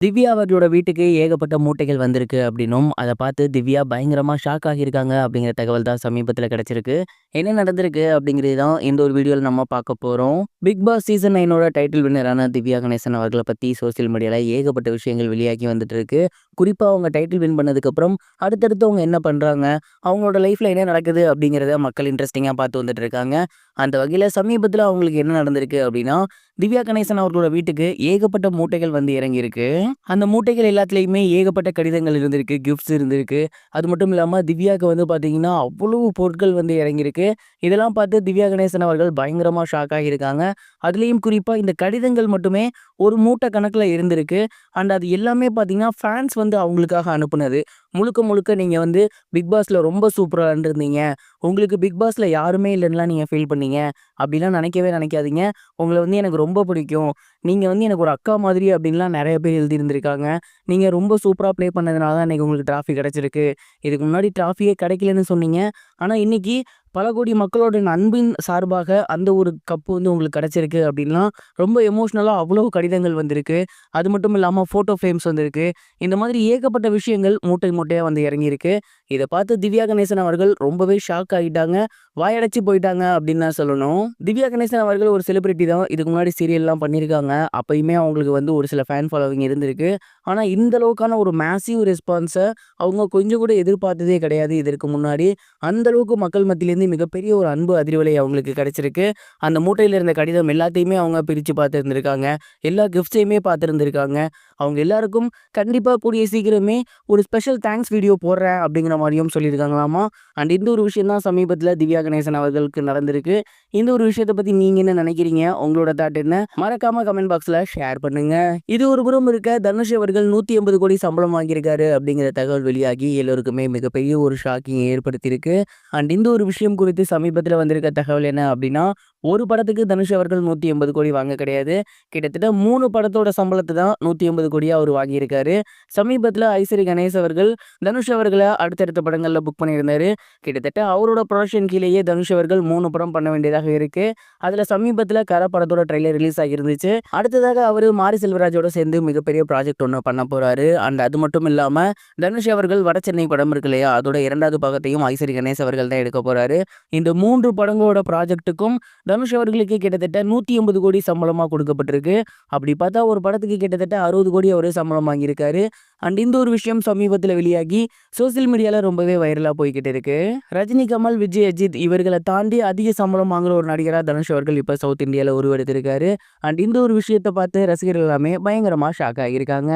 திவ்யா அவர்களோட வீட்டுக்கு ஏகப்பட்ட மூட்டைகள் வந்திருக்கு அப்படின்னும், அத பார்த்து திவ்யா பயங்கரமா ஷாக் ஆகியிருக்காங்க அப்படிங்கிற தகவல் தான் சமீபத்தில கிடைச்சிருக்கு. என்ன நடந்திருக்கு அப்படிங்கிறது தான் இந்த ஒரு வீடியோல நம்ம பார்க்க போறோம். பிக் பாஸ் சீசன் 9ஓட டைட்டில் வின்னரான திவ்யா கணேசன் அவர்கள பத்தி சோசியல் மீடியால ஏகப்பட்ட விஷயங்கள் வெளியாகி வந்துட்டு இருக்கு. குறிப்பா அவங்க டைட்டில் வின் பண்ணதுக்கப்புறம் அடுத்தடுத்து அவங்க என்ன பண்றாங்க? அவங்களோட லைஃப்ல என்ன நடக்குது? அப்படிங்கிறத மக்கள் இன்ட்ரெஸ்டிங்கா பார்த்து வந்துட்டு இருக்காங்க. அந்த வகையில சமீபத்தில அவங்களுக்கு என்ன நடந்திருக்கு அப்படின்னா, திவ்யா கணேசன் அவர்களோட வீட்டுக்கு ஏகப்பட்ட மூட்டைகள் வந்து இறங்கியிருக்கு. அந்த மூட்டைகள் எல்லாத்துலயுமே ஏகப்பட்ட கடிதங்கள் இருந்திருக்கு, கிஃப்ட்ஸ் இருந்திருக்கு. அது மட்டும் இல்லாம திவ்யாக்கு வந்து பார்த்தீங்கன்னா, அவ்வளவு பொருட்கள் வந்து இறங்கியிருக்கு. இதெல்லாம் பார்த்து திவ்யா கணேசன் அவர்கள் பயங்கரமா ஷாக் ஆகியிருக்காங்க. அதுலயும் குறிப்பா இந்த கடிதங்கள் மட்டுமே ஒரு மூட்டை கணக்குல இருந்திருக்கு. அண்ட் அது எல்லாமே பார்த்தீங்கன்னா, ஃபேன்ஸ் வந்து அவங்களுக்காக அனுப்புனது. முழுக்க முழுக்க நீங்க வந்து பிக் பாஸ்ல ரொம்ப சூப்பரா இருந்திருந்தீங்க. உங்களுக்கு பிக் பாஸ்ல யாருமே இல்லன்னுலாம் நீங்க ஃபீல் பண்ணீங்க. அப்படிலாம் நினைக்கவே நினைக்காதீங்க. உங்கள வந்து எனக்கு ரொம்ப பிடிக்கும். நீங்க வந்து எனக்கு ஒரு அக்கா மாதிரி அப்படின்லாம் நெறைய பேர் எழுதியிருந்திருக்காங்க. நீங்க ரொம்ப சூப்பரா ப்ளே பண்ணதுனால தான் இன்னைக்கு உங்களுக்கு ட்ராஃபி கிடைச்சிருக்கு. இதுக்கு முன்னாடி ட்ராஃபியே கிடைக்கலன்னு சொன்னீங்க. ஆனா இன்னைக்கு பல கோடி மக்களோட அன்பின் சார்பாக அந்த ஒரு கப்பு வந்து உங்களுக்கு கிடைச்சிருக்கு அப்படின்லாம் ரொம்ப எமோஷனலா அவ்வளவு கடிதங்கள் வந்திருக்கு. அது மட்டும் இல்லாம ஃபோட்டோ ஃப்ரேம்ஸ் வந்திருக்கு. இந்த மாதிரி ஏகப்பட்ட விஷயங்கள் மூட்டை மூட்டையா வந்து இறங்கியிருக்கு. இத பார்த்து திவ்யா கணேசன் அவர்கள் ரொம்பவே ஷாக் ஆகிட்டாங்க. வாயடைச்சு போயிட்டாங்க அப்படின்னு தான் சொல்லணும். திவ்யா கணேசன் அவர்கள் ஒரு செலிபிரிட்டி தான். இதுக்கு முன்னாடி சீரியல்லாம் பண்ணியிருக்காங்க. அப்பயுமே அவங்களுக்கு வந்து ஒரு சில ஃபேன் ஃபாலோவிங் இருந்திருக்கு. ஆனா இந்த அளவுக்கான ஒரு மேசிவ் ரெஸ்பான்ஸ அவங்க கொஞ்சம் கூட எதிர்பார்த்ததே கிடையாது இதற்கு முன்னாடி. அந்த அளவுக்கு மக்கள் மத்தியிலேருந்து மிகப்பெரிய ஒரு அன்பு அதிர்வலை அவங்களுக்கு கிடைச்சிருக்கு. அந்த மூட்டையில இருந்த கடிதம் எல்லாத்தையுமே அவங்க பிரிச்சு பார்த்திருந்திருக்காங்க. எல்லா கிஃப்ட்ஸையுமே பார்த்திருந்திருக்காங்க. அவங்க எல்லாருக்கும் கண்டிப்பா கூடிய சீக்கிரமே ஒரு ஸ்பெஷல் தேங்க்ஸ் வீடியோ போடுறேன் அப்படிங்கிற மாரியும் சொல்லியிருக்காங்களாமா. அண்ட் இந்த ஒரு விஷயம் தான் சமீபத்தில திவ்யா கணேசன் அவர்களுக்கு நடந்திருக்கு. இந்த ஒரு விஷயத்த பத்தி நீங்க என்ன நினைக்கிறீங்க? உங்களோட தாட் என்ன? மறக்காம கமெண்ட் பாக்ஸ்ல ஷேர் பண்ணுங்க. இது ஒரு புறம் இருக்க தனுஷ் அவர்கள் 180 கோடி சம்பளம் வாங்கியிருக்காரு அப்படிங்கிற தகவல் வெளியாகி எல்லோருக்குமே மிகப்பெரிய ஒரு ஷாக்கிங் ஏற்படுத்தியிருக்கு. அண்ட் இந்த ஒரு விஷயம் குறித்து சமீபத்தில வந்திருக்க தகவல் என்ன அப்படின்னா, ஒரு படத்துக்கு தனுஷ் அவர்கள் 180 கோடி வாங்க கிடையாது. கிட்டத்தட்ட 3 படத்தோட சம்பளத்த தான் 180 கோடியா அவரு வாங்கியிருக்காரு. சமீபத்தில ஐசரி கணேஷ் அவர்கள் தனுஷ் அவர்கள அடுத்தடுத்த படங்கள்ல புக் பண்ணியிருந்தாரு. கிட்டத்தட்ட அவரோட புரொடக்ஷன் கீழேயே தனுஷ் அவர்கள் 3 படம் பண்ண வேண்டியதாக இருக்கு. அதுல சமீபத்தில கர படத்தோட ட்ரெய்லர் ரிலீஸ் ஆகியிருந்துச்சு. அடுத்ததாக அவரு மாரி செல்வராஜோட சேர்ந்து மிகப்பெரிய ப்ராஜெக்ட் ஒண்ணு பண்ண போறாரு. அண்ட் அது மட்டும் இல்லாம தனுஷ் அவர்கள் வட சென்னை படம் இருக்கு இல்லையா? அதோட 2வது பாகத்தையும் ஐசரி கணேஷ் அவர்கள் தான் எடுக்க போறாரு. இந்த 3 படங்களோட ப்ராஜெக்ட்டுக்கும் தனுஷ் அவர்களுக்கு கிட்டத்தட்ட 180 கோடி சம்பளமா கொடுக்கப்பட்டிருக்கு. அப்படி பார்த்தா ஒரு படத்துக்கு கிட்டத்தட்ட 60 கோடி அவரு சம்பளம் வாங்கியிருக்காரு. அண்ட் இந்த ஒரு விஷயம் சமீபத்தில வெளியாகி சோசியல் மீடியால ரொம்பவே வைரலா போய்க்கிட்டு இருக்கு. ரஜினி, கமல், விஜய், அஜித் இவர்கள தாண்டி அதிக சம்பளம் வாங்குற ஒரு நடிகரா தனுஷ் அவர்கள் இப்ப சவுத் இந்தியால உருவெடுத்திருக்காரு. அண்ட் இந்த ஒரு விஷயத்த பார்த்து ரசிகர்கள் எல்லாமே பயங்கரமா ஷாக் ஆகியிருக்காங்க.